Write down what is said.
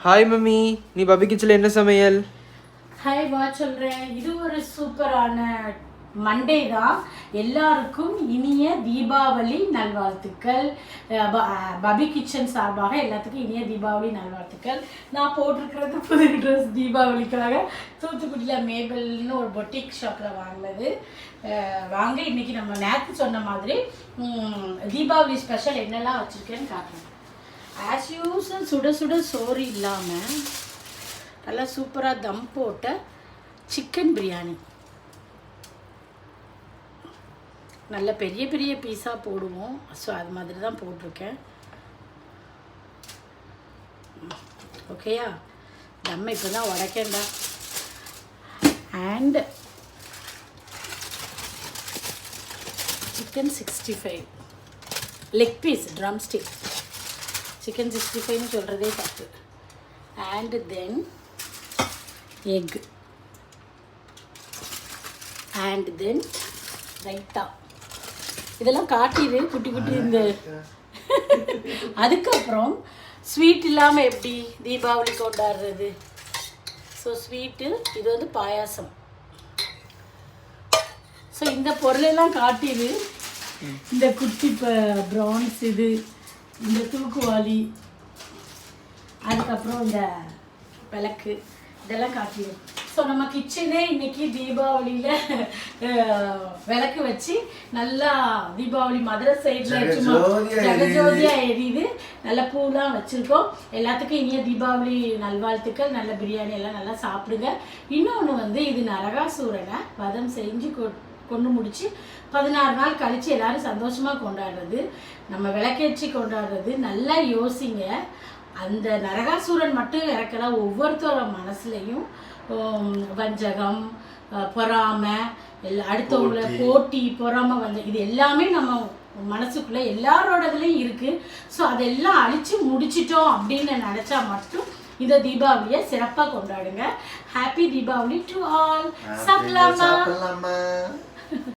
Hi mummy, நீ பபி கிச்சன்ல என்ன சமையல்? ஹாய் வா சொல்கிறேன். இது ஒரு சூப்பரான மண்டே தான். எல்லாருக்கும் இனிய தீபாவளி நல்வாழ்த்துக்கள். பபி கிச்சன் சார்பாக எல்லாத்துக்கும் இனிய தீபாவளி நல்வாழ்த்துக்கள். நான் போட்டிருக்கிறது புது ட்ரெஸ் தீபாவளிக்காக தூத்துக்குடியில் மேபல்னு ஒரு பொட்டிக் ஷாப்பில் வாங்கினது. வாங்க இன்றைக்கி நம்ம நேற்று சொன்ன மாதிரி தீபாவளி ஸ்பெஷல் என்னெல்லாம் வச்சுருக்கேன்னு காட்டுறேன். ஆஸ் யூஸ்வல் சுட சுட சோறு இல்லாமல் நல்லா சூப்பராக தம் போட்ட சிக்கன் பிரியாணி. நல்ல பெரிய பெரிய பீஸாக போடுவோம். ஸோ அது மாதிரி தான் போட்டிருக்கேன். ஓகேயா? தம்மை இப்போ தான் உடைக்கண்டா. And chicken 65 leg piece drumstick. Chicken 65ன்னு சொல்கிறதே தப்பு. And then egg and then raita. இதெல்லாம் காட்டிடு குட்டி குட்டி. இந்த அதுக்கப்புறம் ஸ்வீட் இல்லாமல் எப்படி தீபாவளி கொண்டாடுறது? ஸோ ஸ்வீட்டு இது வந்து பாயாசம். ஸோ இந்த பொருளெல்லாம் காட்டிடு. இந்த குட்டி ப்ரான்ஸ், இது இந்த தூக்குவாளி, அதுக்கப்புறம் இந்த விளக்கு, இதெல்லாம் காட்டிடும். ஸோ நம்ம கிச்சனே இன்னைக்கு தீபாவளியில் விளக்கு வச்சு நல்லா தீபாவளி மதுரை சைடில் சும்மா ஜகஜோதியாக எரியுது. நல்ல பூலாம் வச்சுருக்கோம். எல்லாத்துக்கும் இனிய தீபாவளி நல்வாழ்த்துக்கள். நல்ல பிரியாணி எல்லாம் நல்லா சாப்பிடுங்க. இன்னொன்று வந்து இது நரகாசூரனை வதம் செஞ்சு கொண்டு முடிச்சு 16 நாள் கழித்து எல்லோரும் சந்தோஷமாக கொண்டாடுறது, நம்ம விளக்கேற்றி கொண்டாடுறது. நல்லா யோசிங்க. அந்த நரகாசூரன் மட்டும் இறக்கல, ஒவ்வொருத்தரோட மனசுலையும் வஞ்சகம், பொறாமை, அடுத்தவங்கள போட்டி, பொறாமை, இது எல்லாமே நம்ம மனசுக்குள்ளே எல்லாரோடதுலேயும் இருக்குது. ஸோ அதெல்லாம் அழித்து முடிச்சிட்டோம் அப்படின்னு நினச்சா மட்டும் இந்த தீபாவளியை சிறப்பாக கொண்டாடுங்க. Happy Deepavali to all. சாப்பிடலாமா?